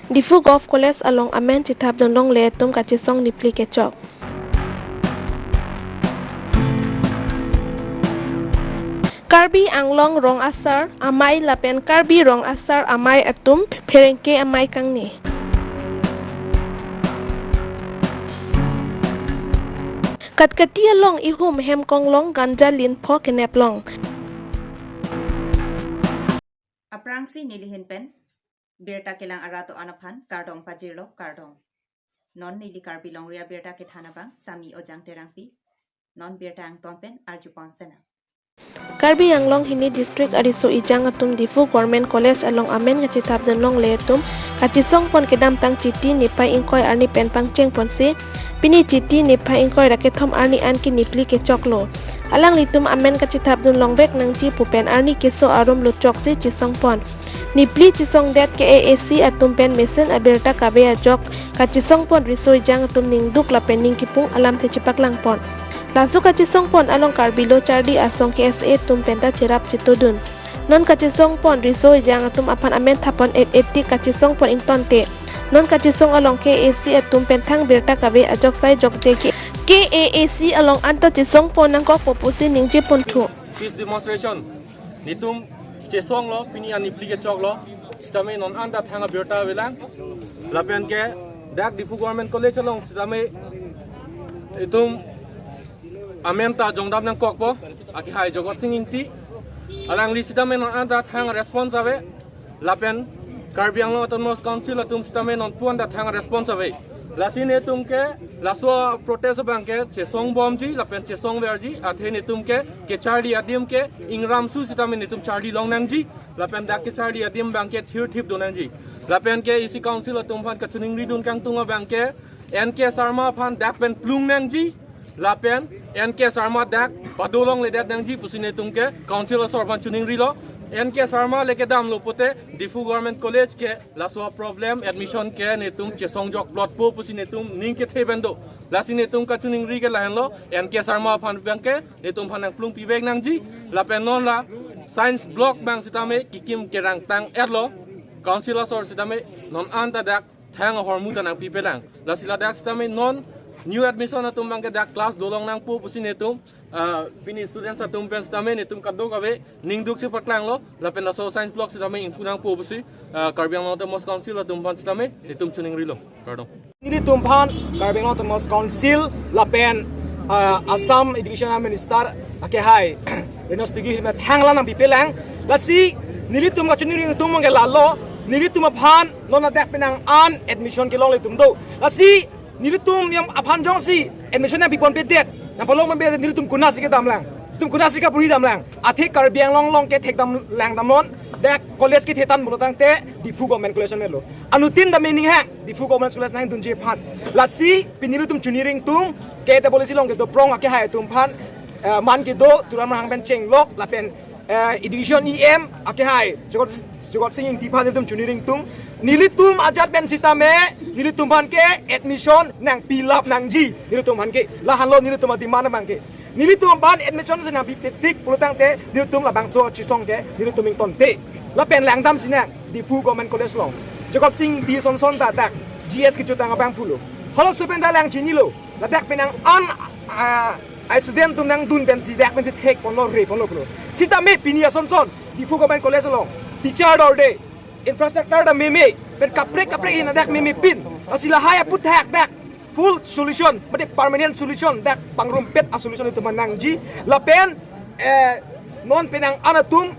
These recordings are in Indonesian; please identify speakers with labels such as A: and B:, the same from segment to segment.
A: Difu Golf College along amen chithap dondong le tum kachisong nipli kechok. Karbi anglong rong asar amai lapen Karbi rong asar amai atum perengke amai kangni. Katkatia long ihum hem kong long ganja lin po kenep long.
B: Aprangsi nilihin pen Birta kilang arato anapan kardong pajirlo kardong non nili Karbi Longri Abirta kithanabang sami ojang terangpi non Birta ang tonpen arjupon sena.
A: Karbi anglong hini district ariso ijang atum Difu Government College along amen ngachithap donlong le atum kachisong pon kedam tang chiti nipai ingkoi arni pen pangcheng ponsi pini chiti nipai ingkoi rakethom arni an ki nipli kechoklo alang litum amen kachithap donlong bek nang ji pupen arni keso arum luchok si chisong pon nipli chisong det ke AAC atum pen mesen Abirta kabe ajok kachisong pon riso ijang atum ningduk lapen ningkipung alam techipak lang pon lasu kachisong pon along Karbilo chardi asong KSA tum penta cerap citudun non kachisong pon riso ijang atum apan amen thapon 880 kachisong pon ington te non kachisong along KAC atum pentang Birta kabe ajok sai jok jeki KAC along anta chisong pon nang ko popusi ningji pon thu
C: peace demonstration nitum chesong lo pini ani plige chok lo stame non anda thanga Birta welang lapen ke dak Difu Government College along stame itum amenta jongdam nang kokpo aki hai jogot singing ti alang lisita men on anda thang response ave lapen Karbi anglong autonomous council atum stame non puan da thang response ave lasine tumke laso protest bangke chesong bomji lapen chesong verji athene tumke ke charli adim ke ingram su sitame nitum charli long nangji lapen dak ke charli adim bangke thir thip donangji lapen ke isi council atum phan kachuning ridun kang tunga bangke NK Sarma phan dak pen plung nangji lapen NK Sarma dak padolong le dak nangji pusine tumke council sorban chuning rilo NK Sarma leke dam lo pote Difu Government College ke laso problem admission ke ne tum chesong jok plot po pusine tum ning ke thebendo lasine tum ka chuning ri ke lahen lo NK Sarma phan bangke ne tum phanang plung pibek nangji lapen non la science block bang sitame kikim kerang tang erlo council sor sitame non anta dak thang hormuta nang pipelang lasila dak sitame non new admission atum bangke dak class dolong nang po pusine tum pini students atum pen stame netum kaddo kabe ningduk si patlang lo lapen so science block sitame inkunang po pusi Karbi anglong autonomous council atum pan stame netum chuning rilo pardon
D: ini tumpan Karbi anglong autonomous council lapen Assam education minister ake hai renos pigi met hangla nang bipelang lasi nilitum ka chuning tum mangke lalo nilitum phan lona dak penang an admission ke long le tum do lasi nilitum yang apan jong si admission yang bipon pedet yang palong membeda nilitum kunasi ke damlang tum kunasi ka puri damlang athe Karbi anglong long ke thek dam lang damon dak college ke thetan bulotang te Difu Government College melo anutin da meaning ha Difu Government College nang tunje phan lasi pinilutum chuniring tum ke te policy long ke do prong ake hai tum phan man ke do turam hang ben cheng lok lapen education EM ake hai jogot singing ti phan tum chuniring tum nilitum ajat ben sitame nilitum ban ke admission nang pilap nang ji nilitum ban ke lahan lo nilitum di mana bang ke nilitum ban admission sina bitik pulutang te nilitum la bang so chisong ke nilitum ing ton te la pen lang dam sina Difu Government College long jogot sing di son son ta tak GS ke jutang bang pulu halo supen da lang chini lo la dak penang an ai student tum nang dun ben si dak ben si tek pon lo re pon lo sitame pinia son son Difu Government College long teacher dor de infrastructure da meme pen kaprek in dak meme pin asila haya put hack dak full solution bade permanent solution dak pangrumpet a solution itu manangji la pen non penang anatum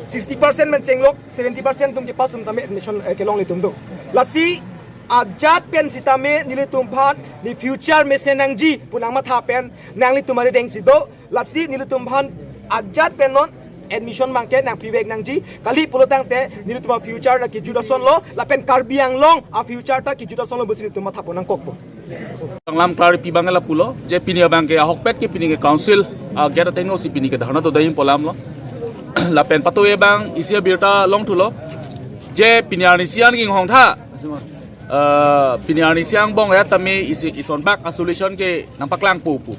D: 60% mencenglok 70% tum jepas tum tame admission kelong litum do lasi ajat pen sitame nilitum phan ni future mesenangji punang matha pen nang litum ari deng sido lasi nilitum phan ajat pen non admission market nang pivek nang ji kali pulotang te nilituma future na kijuda son lo lapen Karbi anglong a future ta kijuda son lo besin tuma thapo nang kokpo
E: lam Karbi bangala pulo je pinia bangke ahokpet ke pinia council gera teno si pinia dahana to daim polam lo lapen patoe bang isia Birta long thulo je pinia ni sian king hong tha pinia ni siang bong ya tame ison bak a solution ke nampak lang pupu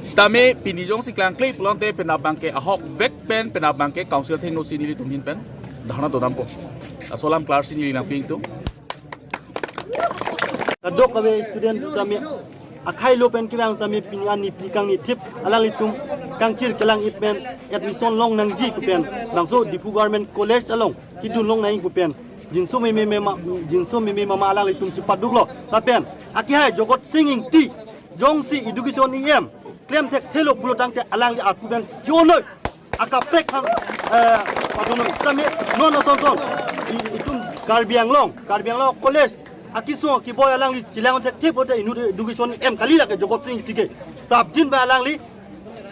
E: stame pinijong si klang klip lonte penabangke ahok vek pen penabangke council thing no sinili tumin pen dhana to nampo asolam class ni lang ping tu
F: dok kabe student kami akai lo pen kibang kami pinian ni pikang ni tip alang litum kangcir kelang ipen admission long nang ji kupen langso dipu government college along hidun long nang kupen jinso me mama alang litum cipat duklo tapen aki hai jogot singing ti jongsi education em claim tek thelo bulotang te alang li akupen jonoi akapek kan padono kami no son itum Karbi Anglong college akiso ki boy alang li cilang tek tip ode inu education em kali la ke jogot sing tike prapjin ba alang li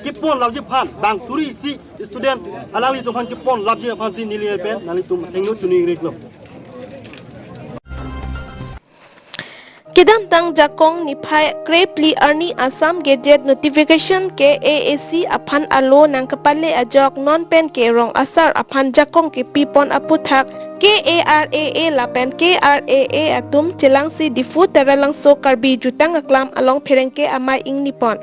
F: kipon labji phan bang suri si student alang li tum phan kipon labji phan si nili pen nali tum tengno tuni reklo
A: Kedam tang jakong ni phai krepli arni Assam Gazette notification ke AAC aphan alo nang kapale ajok non pen ke rong asar aphan jakong ke pipon aputhak KARAA lapen KRAA atum chilang si difu teralang so Karbi jutang aklam along pherengke amai ing nipon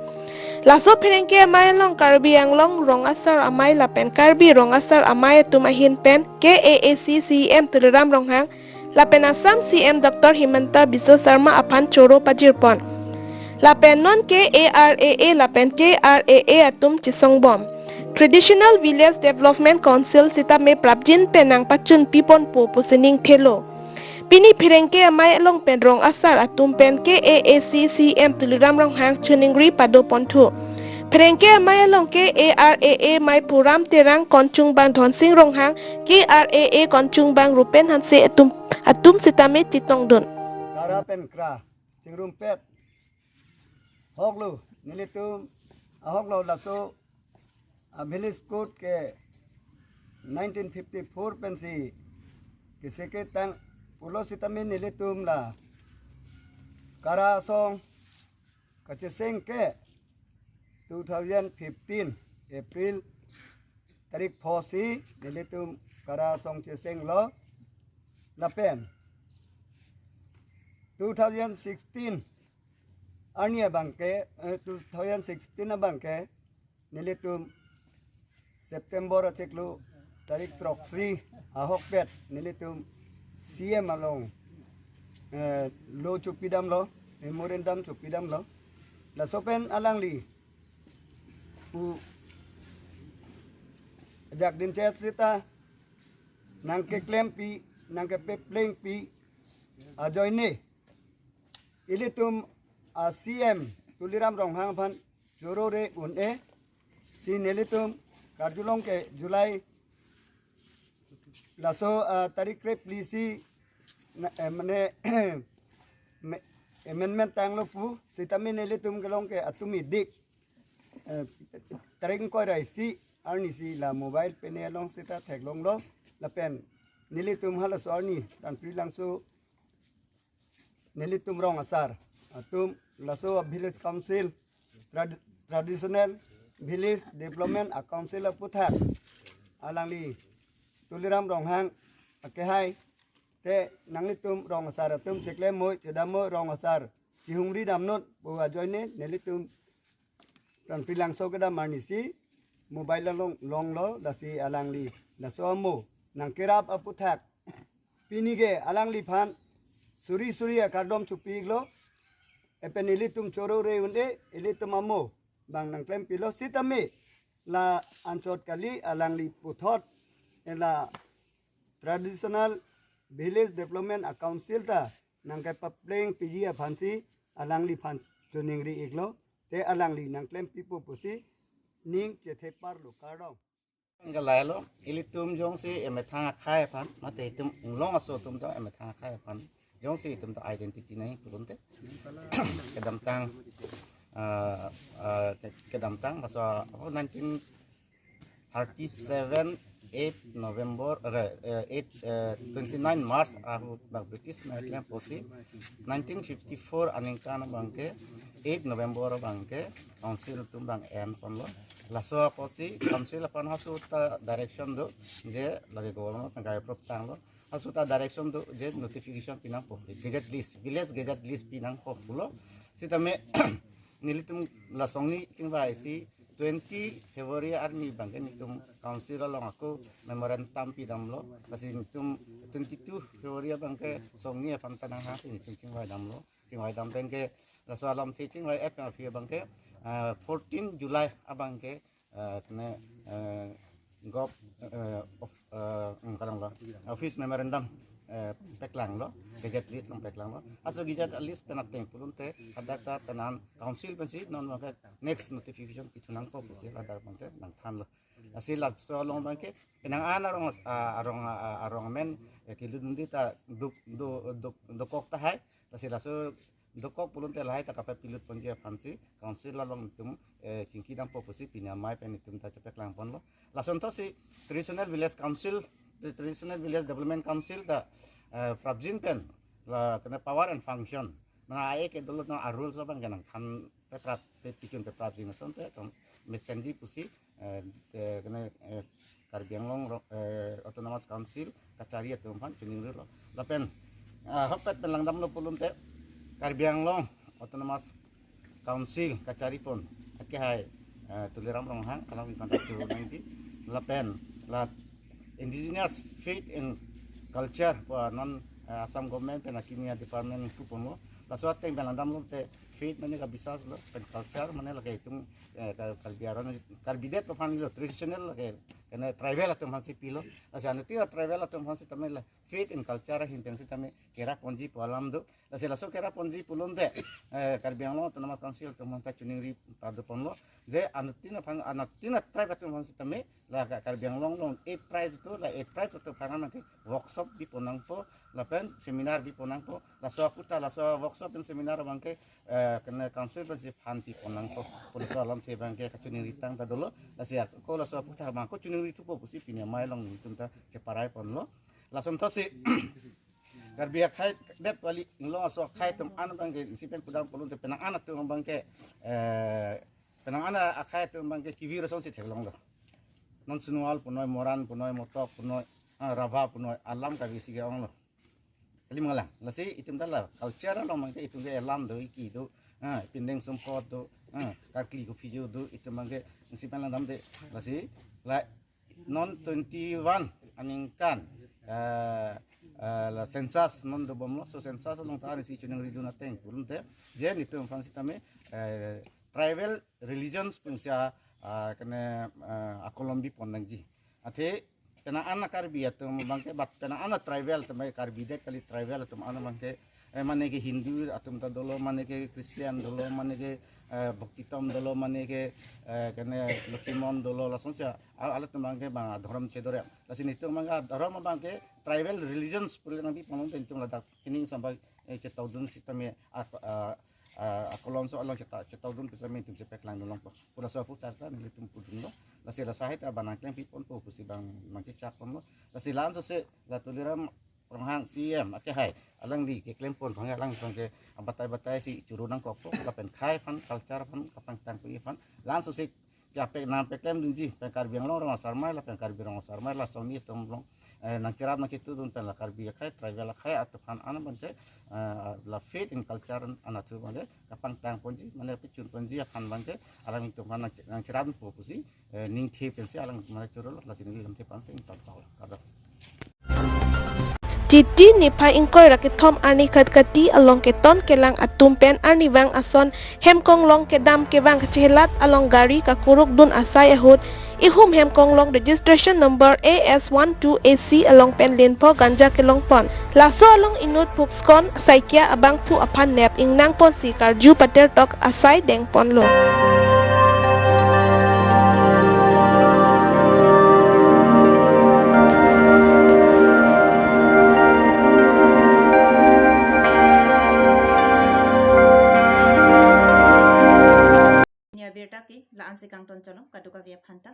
A: laso pherengke amai along Karbi Anglong rong asar amai lapen Karbi rong asar amai atum ahin pen KAAC CM Tuliram ronghang lapen Assam CM Dr. Himanta Biswa Sarma aphan choro pajirpon lapen non KARAA lapen KRAA atum chisongbom Traditional Village Development Council sita me prabjin penang pachun pipon po pusining thelo pini phirengke amai along penrong asar atum pen KAAC CM Tuliram ronghang chuningri pado ponthu phirengke amai along KARAA mai puram terang konchung bang dhonsing ronghang KRAA konchung bang rupen hanse atum sitame chitong dun
F: kara pen kra chingrum pet hoklu nilitum hoklo laso village code ke 1954 pensi ke sekretang pulo sitame nilitum la kara song kacheseng ke 2015 April tarik phosi nilitum kara song cheseng lo lapen 2016 arnia bangke 2016 bangke nilitum September cheklu tarik troksri ahokpet nilitum CM along lo chupidam lo memorandum chupidam lo la sopen alangli u jak din chat sita nangke claim pi nangke pepling pi ajoine ilitum CM Tuliram ronghang phan jorore une si nelitum karjulong ke Julai laso tarik re plisi mane amendment tanglo pu sitami nelitum gelong ke atumi dik tarik ko rai si arni si la mobile pene long sita theklong lo la pen nilitum halas arni tan prilang so nilitum rong asar atum laso village council traditional village development council puthak alangli tuliram ronghang akehai te nanglitum rong asar atum chekle moi chedamo rong asar chihungri damnot buwa joine nelitum tan prilang so kada marnisi mobile long lo dasi alangli laso mo nangkirap aputhak pinige alangli phan suri akadom chupiglo epenilitum choro re unde ilitum amo bang nang klem pilo sitame la anchot kali alangli puthot ela traditional village development council ta nang kai papleng piji phansi alangli phan chuningri iglo te alangli nang klem pipo pusi ning chethe par lo kardong
G: Galalo, ilitum jong si emetang khai pan, mate tum long aso tum to emetang khai pan, jong si tum to identity nai kurunte, kedam tang masa 1937 8 November 29 March ahu bag British Maritime Policy 1954 aningkan bangke 8 November bangke council tum bang en ponlo laso policy council pan hasuta direction do je lagi government ngai prop tang lo hasuta direction do je notification pinang po gazette list village gazette list pinang po pulo sitame nilitum lasongni kingba isi 20 February arni bangke nitum council long aku memorandum pidam lo kasi nitum 22 February bangke songi pantanang ha nitum cingwai dam lo cingwai dam bangke laso alam ti cingwai ep afia bangke 14 July abangke kena gop kalang lo office memorandum peklang lo gadget list long peklang lo aso gadget list penateng pulun te ada ka penan council pensi non maka next notification itu nang po pensi ada bangke nang than lo asilat so long bangke penang ana arong men kilun ta dokok ta hai asila so dokok pulun te lahai ta kapat pilut ponje fansi council long tum cingki dang po pensi pinamai penitum ta peklang pon lo lason to si traditional village council traditional village development council ta prabjin pen la kena power and function mana ai ke dulu na rules apa kan kan peprat pikun peprat di nason te tom mesenji pusi kena Karbi Anglong autonomous council kacari atau pan tuning lo lapen hopet pelang dam lo pulun te Karbi Anglong autonomous council kacari pun ke hai tuliram ronghang kalau kita tahu nanti lapen la indigenous faith and culture for non Assam government and Kimia department ku pono la suat teng belandam lo te faith mane ka bisas lo pen culture mane la itung kalbiaran karbidet pa fan lo traditional ke kena tribal atum hansi pilo asana tira tribal atum hansi tamela faith and culture hin pensi tame kera ponji polam do la se la so kera ponji pulon de Karbi Anglong autonomous council tum ta chuning ri padu ponlo je anatina tribe atum hansi tame la Karbi Anglong long 8 tribe tu la 8 tribe tu pangan ke workshop bi ponang po la pen seminar bi ponang po la so akuta la so workshop dan seminar bangke kena council pensi hanti ponang po polisi alam te bangke kacuning ritang ta dolo la sia ko la so akuta bangko cuning ritu po pusi pinya mai long tunta separai pon lo la som tosi Karbi khai det wali nglo so khai tum an bangke sipen pudang polun te penang anak tu bangke penang ana akai tum bangke kivir son si theglong lo non sunual punoi moran punoi motok punoi rava punoi alam ka bisi ga ong lo kali malang lasi itum dala culture lo mangke itum ge alam do iki do pindeng sumpot do karkli ko fijo do itum mangke sipan lang damde lasi la non 21 aningkan la sensas non do bomlo so sensas long tari si chuneng region ateng pulun te je itum fansi tame tribal religions punsia kena akolombi ponangji ate kena anak Karbi atau bangke bat kena anak tribal temai Karbi dek kali tribal atau anak bangke mana ke Hindu atau minta dolo mana ke Kristen dolo mana ke Buktitom dolo mana ke kena Lokimon dolo langsung sia alat bangke bang dharam cedor ya lasin itu bangke dharam bangke tribal religions perlu nabi ponon tentu ladak ini sampai cetaudun sistemnya akolon so along cetaudun kesamin tim sepek lang dolong po pura so pu tarta ni tum pudun lo la sila sahit abanang klem pipon po pusi bang mangki chapon lo la silan so se la tuliram penghang CM ake hai alang di ke klem pon phang alang ke batai si curunang kok la pen khai fan culture fan kapang tang pi fan lan so se ya pe nam pe klem dunji pe Karbi Anglong rong sarmai la pen Karbi rong sarmai la soni tom long nang cerap nak itu dun pen la Karbi khai tribal khai atau fan ana bangke la faith in culture ana tu bangke kapang tang ponji mana picun ponji akan bangke alang itu mana nang cerap po pusi ning the pensi alang mana curul la sini lam te pansing tau kada
A: Titi ni pai ingkoi rakitom arni kati along ke ton kelang atum pen arni wang ason hemkong long ke dam ke wang kecehelat along gari kakuruk dun asai ahut ihum hemkong long registration number AS12AC along pen linpo ganja ke long pon laso along inut pukskon saikia abang pu apan nep ingnang pon si karju pater tok asai deng pon lo
B: Abirta ki laan si kang ton chalong kaduka via phanta